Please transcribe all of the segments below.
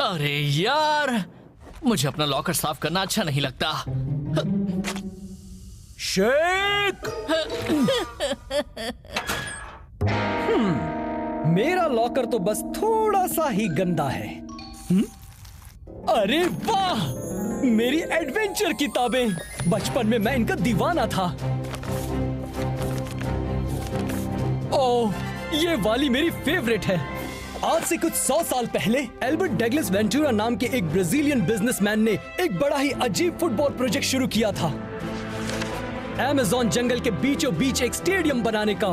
अरे यार, मुझे अपना लॉकर साफ करना अच्छा नहीं लगता। शेक। मेरा लॉकर तो बस थोड़ा सा ही गंदा है। अरे वाह, मेरी एडवेंचर किताबें। बचपन में मैं इनका दीवाना था। ओह, ये वाली मेरी फेवरेट है। आज से कुछ 100 साल पहले एल्बर्ट डगलस वेंटूरा नाम के एक ब्राजीलियन बिजनेसमैन ने एक बड़ा ही अजीब फुटबॉल प्रोजेक्ट शुरू किया था। अमेज़न जंगल के बीचों बीच एक स्टेडियम बनाने का।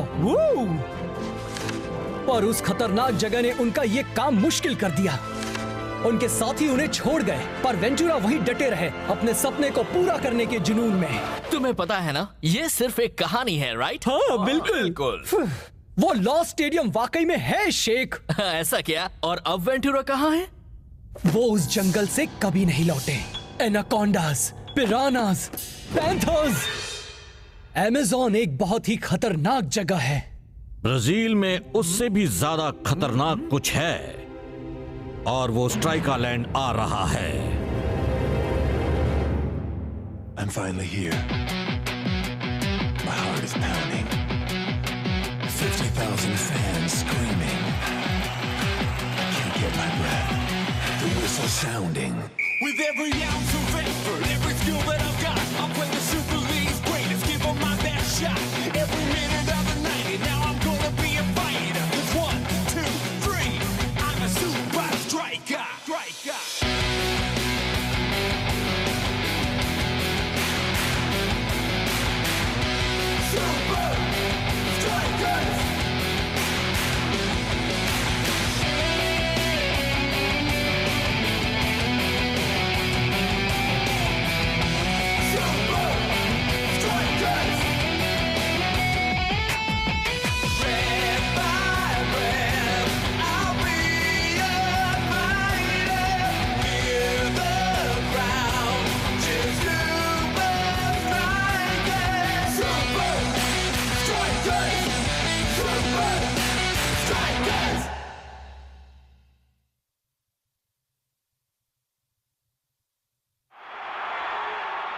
पर उस खतरनाक जगह ने उनका ये काम मुश्किल कर दिया। उनके साथी उन्हें छोड़ गए, पर वेंचुरा वहीं डटे रहे अपने सपने को पूरा करने के जुनून में। तुम्हें पता है ना, ये सिर्फ एक कहानी है, राइट? हाँ, बिल्कुल। वो लॉस्ट स्टेडियम वाकई में है, शेख। ऐसा क्या? और अब वेंटुरा कहाँ है? वो उस जंगल से कभी नहीं लौटे। एनाकोंडास, पिरानास, पैंथर्स। अमेज़न एक बहुत ही खतरनाक जगह है। ब्राजील में उससे भी ज्यादा खतरनाक कुछ है, और वो स्ट्राइकालैंड आ रहा है। I'm finally here. My heart is pounding. 50,000 fans screaming. I can't get my breath. The whistle sounding. With every ounce of effort, every skill that I've got, I'll play the Super League's greatest, give them my best shot. Every minute of the 90, now I'm gonna be a fighter. It's 1, 2, 3. I'm a super striker. Super strikers.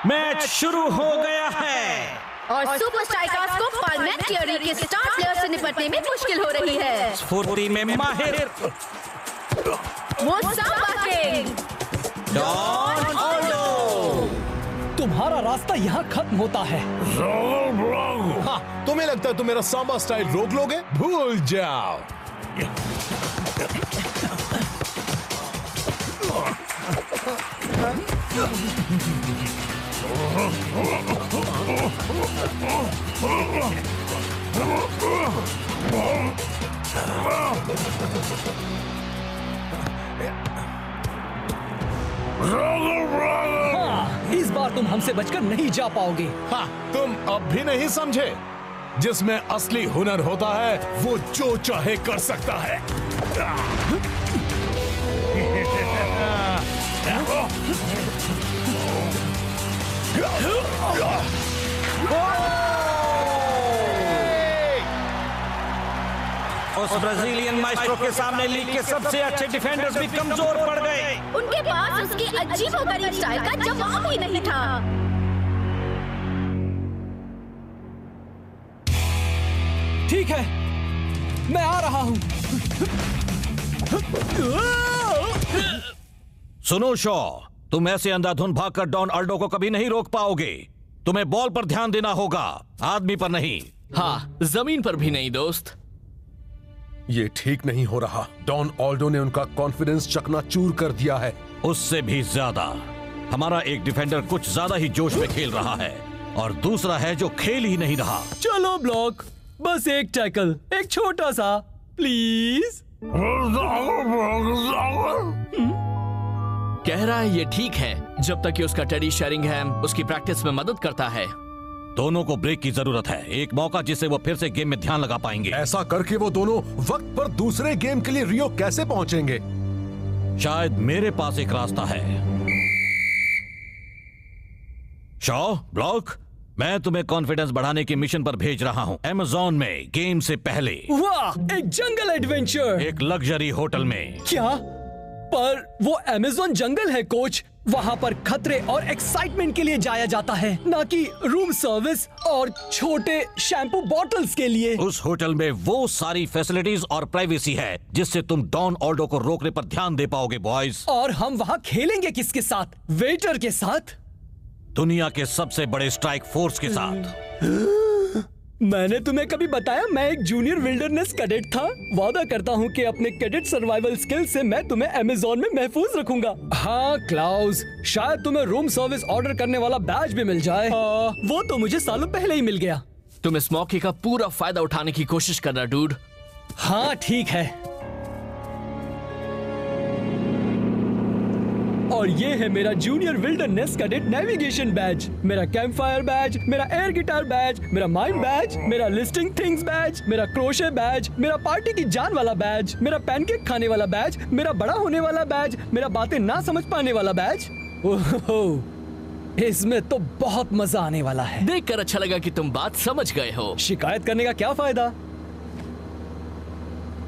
Match शुरू हो गया है और super strikers को पालमेट theory के star player से निपटने में मुश्किल हो रही है। स्फूर्ति में माहिर वो सांबा किंग डॉन ऑल्डो। तुम्हारा रास्ता यहाँ खत्म होता है। हाँ, तुम्हें लगता है तुम मेरा सांबा स्टाइल रोक लोगे? भूल जाओ। हाँ, इस बार तुम हमसे बचकर नहीं जा पाओगे। हाँ, तुम अब भी नहीं समझे। जिसमें असली हुनर होता है वो जो चाहे कर सकता है। उस ब्राजीलियन माइस्ट्रो के सामने लीग के सबसे अच्छे डिफेंडर्स भी कमजोर पड़ गए। उनके पास उसकी अजीबोगरीब स्टाइल का जवाब ही नहीं था। ठीक है, मैं आ रहा हूं। सुनो शॉ, तुम ऐसे अंधाधुंध भागकर डॉन ऑल्डो को कभी नहीं रोक पाओगे। तुम्हें बॉल पर ध्यान देना होगा, आदमी पर नहीं। हाँ, जमीन पर भी नहीं दोस्त। ये ठीक नहीं हो रहा। डॉन ऑल्डो ने उनका कॉन्फिडेंस चकनाचूर कर दिया है। उससे भी ज्यादा हमारा एक डिफेंडर कुछ ज्यादा ही जोश में खेल रहा है, और दूसरा है जो खेल ही नहीं रहा। चलो ब्लॉक, बस एक टैकल, एक छोटा सा, प्लीज। कह रहा है ये ठीक है जब तक कि उसका टेडी शेरिंगहैम उसकी प्रैक्टिस में मदद करता है। दोनों को ब्रेक की जरूरत है, एक मौका जिससे वो फिर से गेम में ध्यान लगा पाएंगे। ऐसा करके वो दोनों वक्त पर दूसरे गेम के लिए रियो कैसे पहुंचेंगे? शायद मेरे पास एक रास्ता है। शॉ, ब्लॉक, मैं तुम्हें कॉन्फिडेंस बढ़ाने की मिशन पर भेज रहा हूं। अमेज़न में गेम से पहले वाह, एक जंगल एडवेंचर। एक लग्जरी होटल में। क्या पर वो अमेज़न जंगल है कोच। वहाँ पर खतरे और एक्साइटमेंट के लिए जाया जाता है, ना कि रूम सर्विस और छोटे शैम्पू बॉटल्स के लिए। उस होटल में वो सारी फैसिलिटीज और प्राइवेसी है जिससे तुम डॉन ऑल्डो को रोकने पर ध्यान दे पाओगे बॉयज। और हम वहाँ खेलेंगे किसके साथ? वेटर के साथ? दुनिया के सबसे बड़े स्ट्राइक फोर्स के साथ। मैंने तुम्हें कभी बताया मैं एक जूनियर विल्डरनेस कैडेट था? वादा करता हूँ कि अपने कैडेट सर्वाइवल स्किल से मैं तुम्हें अमेज़न में महफूज रखूंगा। हाँ क्लाउस, शायद तुम्हें रूम सर्विस ऑर्डर करने वाला बैज भी मिल जाए। वो तो मुझे सालों पहले ही मिल गया। तुम इस मौके का पूरा फायदा उठाने की कोशिश करना डूड। हाँ ठीक है। और ये है मेरा junior wilderness cadet navigation badge, मेरा कैंप फायर बैज, मेरा एयर गिटार बैज, मेरा माइम बैज, मेरा लिस्टिंग थिंग्स बैज, मेरा क्रोशे बैज, मेरा पार्टी की जान वाला बैज, मेरा पैनकेक खाने वाला बैज, मेरा बड़ा होने वाला बैज, मेरा बातें ना समझ पाने वाला बैज। ओह, इसमें तो बहुत मजा आने वाला है। देखकर अच्छा लगा कि तुम बात समझ गए हो। शिकायत करने का क्या फायदा?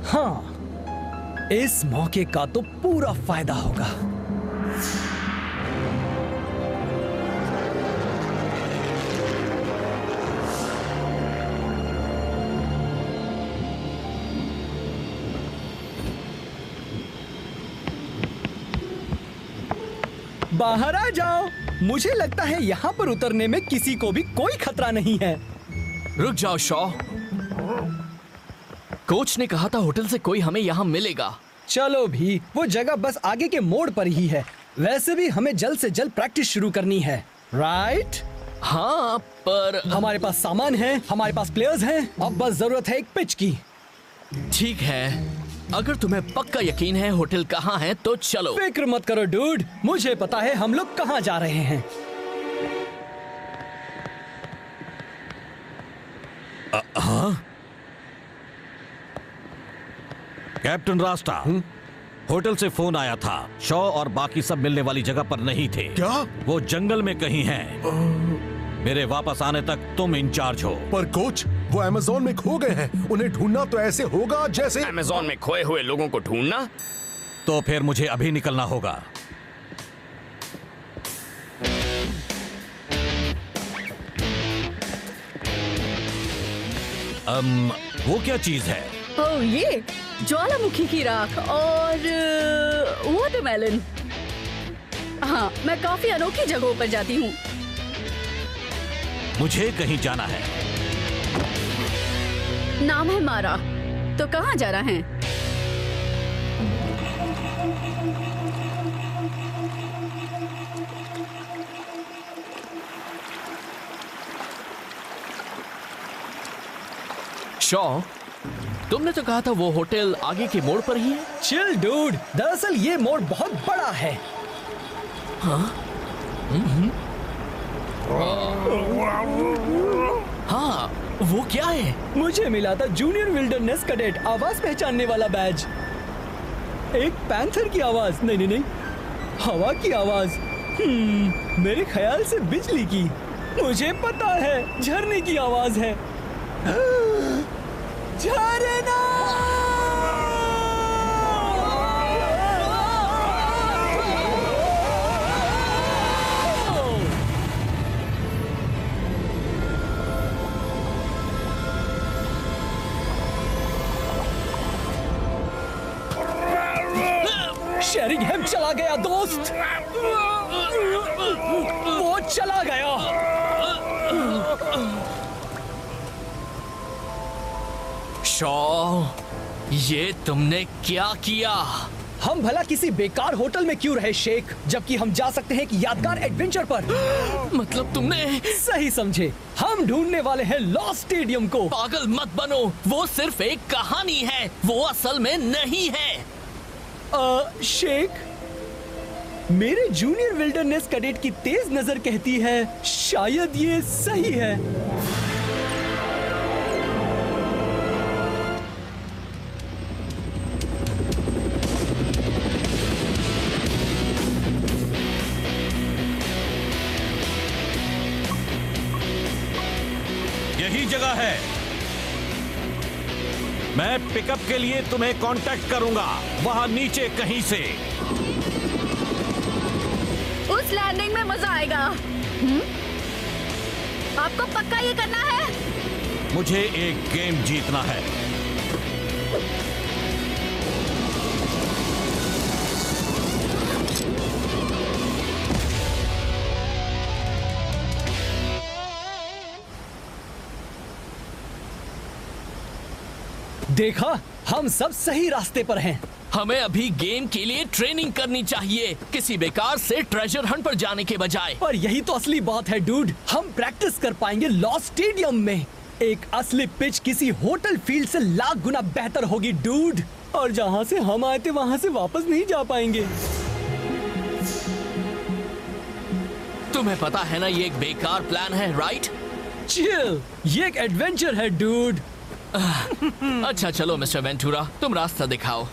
हाँ, इस मौके का तो पूरा फायदा होगा। बाहर आ जाओ। मुझे लगता है यहाँ पर उतरने में किसी को भी कोई खतरा नहीं है। रुक जाओ शॉ, कोच ने कहा था होटल से कोई हमें यहाँ मिलेगा। चलो भी, वो जगह बस आगे के मोड़ पर ही है। वैसे भी हमें जल्द से जल्द प्रैक्टिस शुरू करनी है, राइट? हाँ, पर हमारे पास सामान है, हमारे पास प्लेयर्स हैं, अब बस जरूरत है एक पिच की। ठीक है, अगर तुम्हें पक्का यकीन है होटल कहाँ है तो चलो। फिक्र मत करो डूड, मुझे पता है हम लोग कहाँ जा रहे हैं। हाँ? कैप्टन रास्ता, होटल से फोन आया था। शॉ और बाकी सब मिलने वाली जगह पर नहीं थे। क्या? वो जंगल में कहीं हैं। मेरे वापस आने तक तुम इंचार्ज हो। पर कोच, वो अमेज़न में खो गए हैं। उन्हें ढूंढना तो ऐसे होगा जैसे अमेज़न में खोए हुए लोगों को ढूंढना। तो फिर मुझे अभी निकलना होगा। वो क्या चीज है? ओह, ये ज्वालामुखी की राख और वाटरमेलन। हाँ, मैं काफी अनोखी जगहों पर जाती हूँ। मुझे कहीं जाना है। नाम है मारा। तो कहाँ जा रहा है? शॉ, तुमने तो कहा था वो होटल आगे के मोड़ पर ही है। चिल डूड, दरअसल ये मोड़ बहुत बड़ा है। हाँ, वो क्या है? मुझे मिला था जूनियर विल्डरनेस कैडेट आवाज पहचानने वाला बैज। एक पैंथर की आवाज, नहीं, हवा की आवाज। मेरे ख्याल से बिजली की। मुझे पता है, झरने की आवाज है। झरना! शेरिंगहैम चला गया दोस्त, वो चला गया। शॉ, ये तुमने क्या किया? हम भला किसी बेकार होटल में क्यों रहे शेख, जबकि हम जा सकते हैं एक यादगार एडवेंचर पर। मतलब तुमने सही समझे, हम ढूंढने वाले हैं लॉस्ट स्टेडियम को। पागल मत बनो, वो सिर्फ एक कहानी है, वो असल में नहीं है। शेख, मेरे जूनियर विल्डरनेस कैडेट की तेज नजर कहती है शायद ये सही है। यही जगह है। मैं पिकअप के लिए तुम्हें कांटेक्ट करूंगा, वहां नीचे कहीं से। उस लैंडिंग में मजा आएगा। आपको पक्का ये करना है? मुझे एक गेम जीतना है। देखा, हम सब सही रास्ते पर हैं। हमें अभी गेम के लिए ट्रेनिंग करनी चाहिए, किसी बेकार से ट्रेजर हंट पर जाने के बजाय। पर यही तो असली बात है डूड, हम प्रैक्टिस कर पाएंगे लॉस स्टेडियम में। एक असली पिच किसी होटल फील्ड से लाख गुना बेहतर होगी डूड, और जहाँ से हम आए थे वहाँ से वापस नहीं जा पाएंगे। तुम्हें पता है ना ये एक बेकार प्लान है, राइट? चिल, ये एक एडवेंचर है डूड। अच्छा चलो मिस्टर वेंटूरा, तुम रास्ता दिखाओ।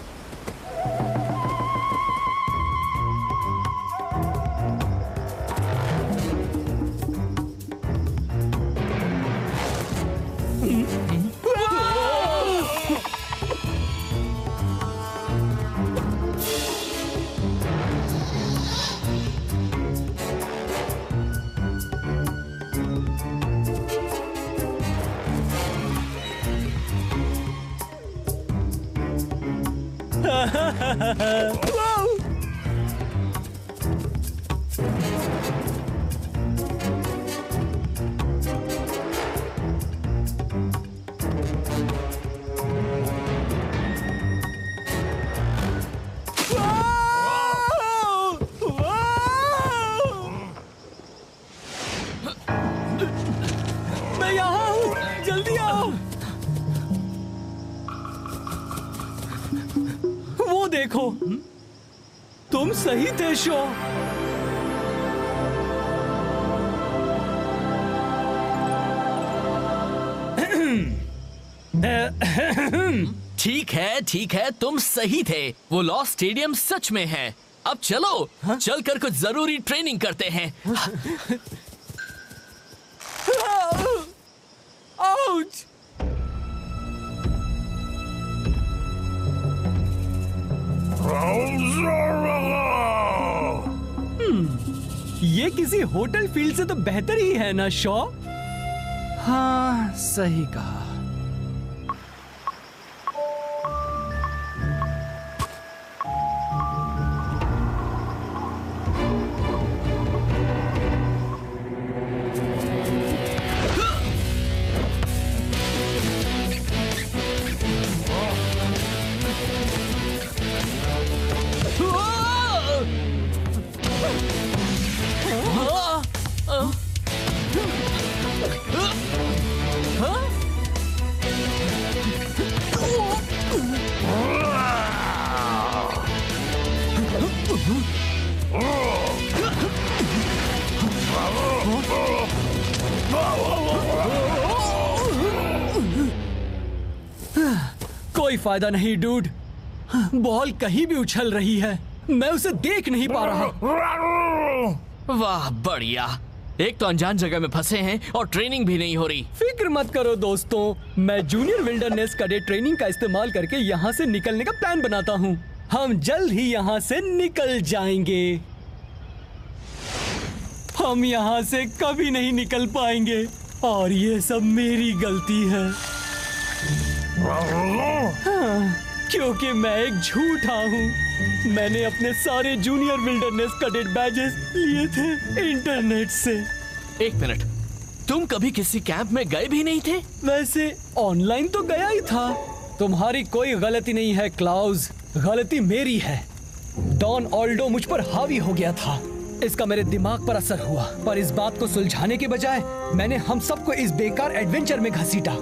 मैं यहाँ हूँ, जल्दी आओ। वो देखो, तुम सही थे शो। ठीक है, तुम सही थे। वो लॉस स्टेडियम सच में है। अब चलो, चलकर कुछ जरूरी ट्रेनिंग करते हैं। आउच! ये किसी होटल फील्ड से तो बेहतर ही है ना शॉ? हाँ, सही कहा। कोई फायदा नहीं डूड, बॉल कहीं भी उछल रही है, मैं उसे देख नहीं पा रहा। वाह बढ़िया, एक तो अनजान जगह में फंसे हैं और ट्रेनिंग भी नहीं हो रही। फिक्र मत करो दोस्तों, मैं जूनियर विल्डरनेस कैडेट ट्रेनिंग का इस्तेमाल करके यहाँ से निकलने का प्लान बनाता हूँ। हम जल्द ही यहाँ से निकल जाएंगे। हम यहाँ से कभी नहीं निकल पाएंगे और ये सब मेरी गलती है। हाँ, क्योंकि मैं एक झूठा हूँ। मैंने अपने सारे जूनियर विल्डरनेस कैडेट बैजेस लिए थे इंटरनेट से। एक मिनट, तुम कभी किसी कैंप में गए भी नहीं थे? वैसे ऑनलाइन तो गया ही था। तुम्हारी कोई गलती नहीं है क्लाउस, गलती मेरी है। डॉन ऑल्डो मुझ पर हावी हो गया था, इसका मेरे दिमाग पर असर हुआ। पर इस बात को सुलझाने के बजाय मैंने हम सबको इस बेकार एडवेंचर में घसीटा।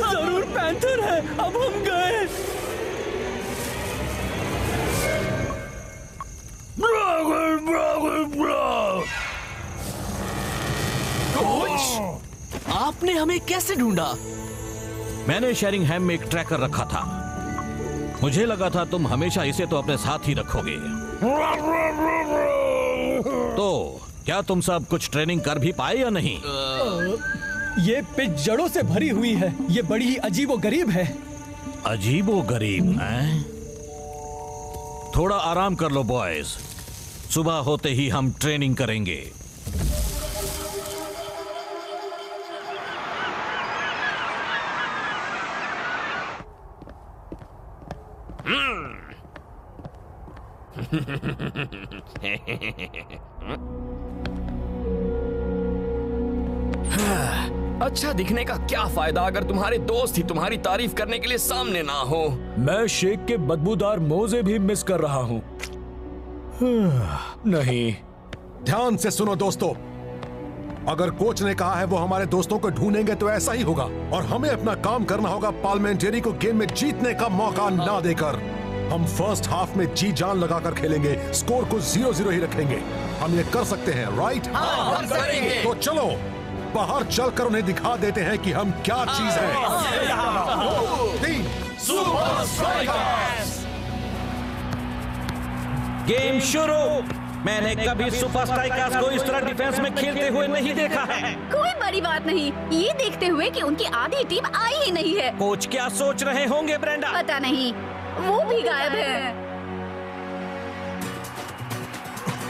जरूर पैंथर है, अब हम गए। कोच, आपने हमें कैसे ढूंढा? मैंने शेरिंगहैम में एक ट्रैकर रखा था। मुझे लगा था तुम हमेशा इसे तो अपने साथ ही रखोगे। तो क्या तुम सब कुछ ट्रेनिंग कर भी पाए या नहीं? ये पिच जड़ों से भरी हुई है। ये बड़ी ही अजीबोगरीब है। अजीबोगरीब है? थोड़ा आराम कर लो बॉयज, सुबह होते ही हम ट्रेनिंग करेंगे। अच्छा दिखने का क्या फायदा अगर तुम्हारे दोस्त ही तुम्हारी तारीफ करने के लिए सामने ना हो। मैं शेक के बदबूदार मोजे भी मिस कर रहा हूँ। नहीं। ध्यान से सुनो दोस्तों, अगर कोच ने कहा है वो हमारे दोस्तों को ढूंढेंगे तो ऐसा ही होगा, और हमें अपना काम करना होगा पार्लियामेंटेरी को गेम में जीतने का मौका ना देकर। हम फर्स्ट हाफ में जी जान लगाकर खेलेंगे, स्कोर को 0-0 ही रखेंगे। हम ये कर सकते हैं, राइट? हम करेंगे। तो चलो बाहर चलकर उन्हें दिखा देते हैं कि हम क्या चीज है। 3 सुपर स्ट्राइकर्स। गेम शुरू। मैंने कभी सुपर स्ट्राइकर्स को इस तरह डिफेंस में खेलते हुए नहीं देखा है। कोई बड़ी बात नहीं, ये देखते हुए कि उनकी आधी टीम आई ही नहीं है। कोच क्या सोच रहे होंगे ब्रेंडा? पता नहीं, वो भी गायब है।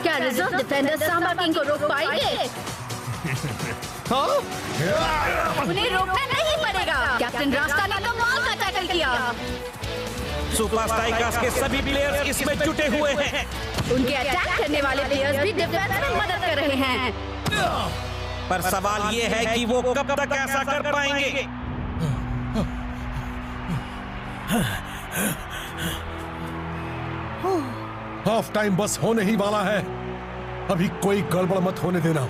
क्या रिजर्व डिफेंडर सांबा किंग को रोक पाएंगे? उन्हें रोकना नहीं पड़ेगा। कैप्टन रास्ता ने कमाल का टैकल किया। सुपर स्ट्राइकर्स के सभी प्लेयर्स इसमें जुटे हुए हैं। उनके अटैक करने वाले प्लेयर्स भी डिफेंस में मदद कर रहे हैं। पर सवाल ये है कि वो कब तक ऐसा कर पाएंगे? हाफ टाइम बस होने ही वाला है, अभी कोई गड़बड़ मत होने देना।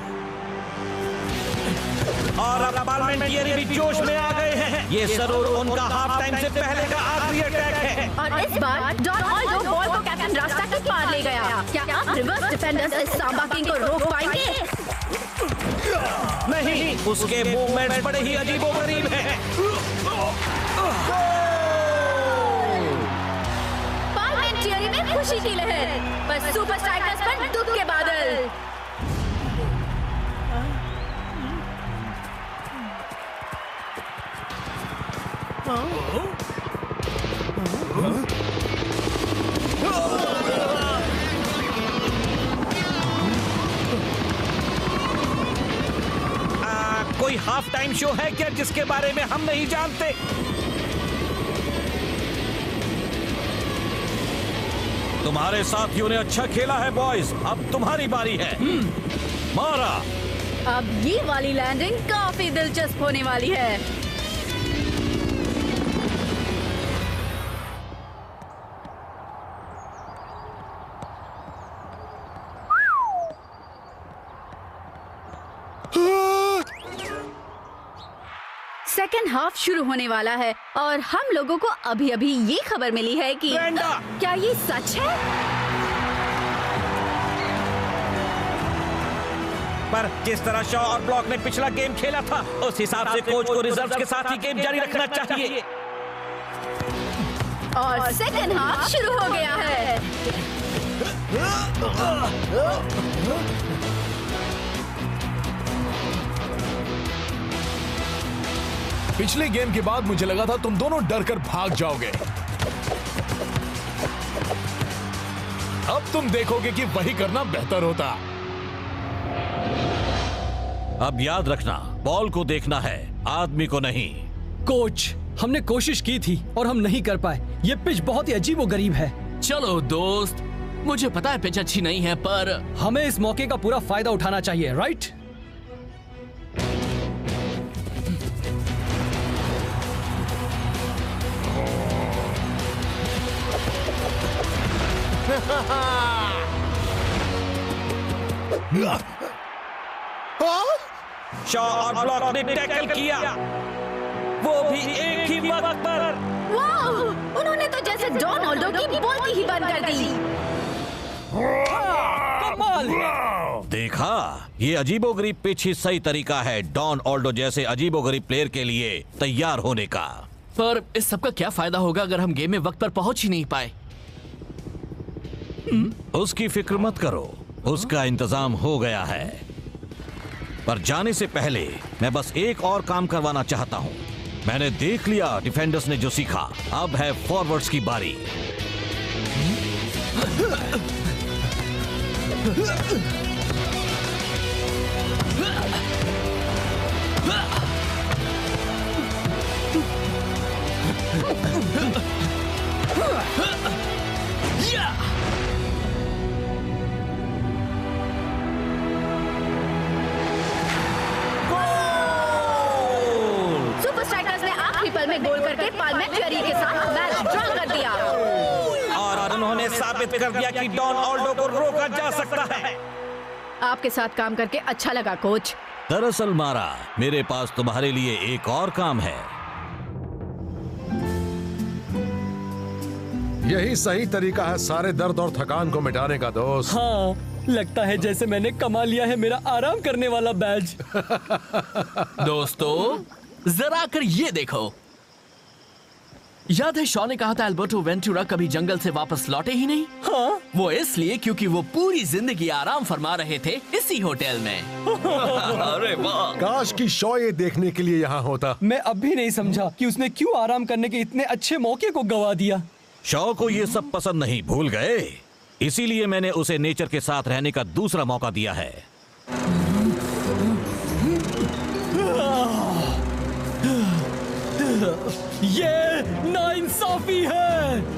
और अब पार्लियामेंटेरी भी जोश में आ गए हैं। ये जरूर उनका हाफ टाइम से पहले का आखिरी अटैक है। और इस बार जॉन ऑल्डो बॉल को कैप्टन रास्ता के पार ले गया। क्या अब रिवर्स डिफेंडर्स इस सांबा किंग को रोक पाएंगे? नहीं, उसके मूवमेंट्स बड़े ही अजीबोगरीब हैं। पार्लियामेंटेरी में खुशी की लहर, पर सुपर स्ट्राइकर्स पर दुख के बादल। कोई हाफ टाइम शो है क्या जिसके बारे में हम नहीं जानते? तुम्हारे साथियों ने अच्छा खेला है बॉयज, अब तुम्हारी बारी है। मारा। अब ये वाली लैंडिंग काफी दिलचस्प होने वाली है। सेकेंड हाफ शुरू होने वाला है और हम लोगों को अभी अभी ये खबर मिली है कि क्या ये सच है? पर जिस तरह शॉ और ब्लॉक ने पिछला गेम खेला था, उस हिसाब से कोच को रिजर्व्स के साथ ही गेम जारी रखना चाहिए। और सेकेंड हाफ शुरू हो गया है। पिछले गेम के बाद मुझे लगा था तुम दोनों डर कर भाग जाओगे। अब तुम देखोगे कि वही करना बेहतर होता। अब याद रखना, बॉल को देखना है, आदमी को नहीं। कोच, हमने कोशिश की थी और हम नहीं कर पाए। ये पिच बहुत ही अजीबोगरीब है। चलो दोस्त, मुझे पता है पिच अच्छी नहीं है, पर हमें इस मौके का पूरा फायदा उठाना चाहिए, राइट? शॉ और ब्लॉक ने टैकल किया, वो भी एक ही वक्त पर। वाह! उन्होंने तो जैसे जॉन ऑल्डो की बोलती ही बंद कर दी। कमाल! देखा, ये अजीबोगरीब पिच ही सही तरीका है डॉन ऑल्डो जैसे अजीबोगरीब प्लेयर के लिए तैयार होने का। पर इस सब का क्या फायदा होगा अगर हम गेम में वक्त पर पहुंच ही नहीं पाए? उसकी फिक्र मत करो, उसका इंतजाम हो गया है। पर जाने से पहले मैं बस एक और काम करवाना चाहता हूँ। मैंने देख लिया डिफेंडर्स ने जो सीखा, अब है फॉरवर्ड्स की बारी। सुपर स्ट्राइकर्स ने आखिरी पल में गोल करके पार्लियामेंट्री के साथ मैच ड्रॉ कर दिया। और उन्होंने साबित कर दिया कि डॉन ऑल्डो को रोका जा सकता है। आपके साथ काम करके अच्छा लगा कोच। दरअसल मारा, मेरे पास तुम्हारे लिए एक और काम है। यही सही तरीका है सारे दर्द और थकान को मिटाने का दोस्त। हाँ, लगता है जैसे मैंने कमा लिया है मेरा आराम करने वाला बैज। दोस्तों जरा कर ये देखो, याद है शॉ ने कहा था एल्बर्टो वेंटूरा कभी जंगल से वापस लौटे ही नहीं। हाँ? वो इसलिए क्योंकि वो पूरी जिंदगी आराम फरमा रहे थे इसी होटल में। अरे वाह, काश की शॉ ये देखने के लिए यहाँ होता। मैं अब भी नहीं समझा कि उसने क्यों आराम करने के इतने अच्छे मौके को गवा दिया। शॉ को ये सब पसंद नहीं, भूल गए? इसीलिए मैंने उसे नेचर के साथ रहने का दूसरा मौका दिया है। ये नाइंसाफी है।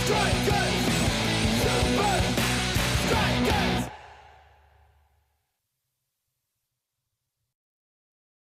Strikers! Super Strikers!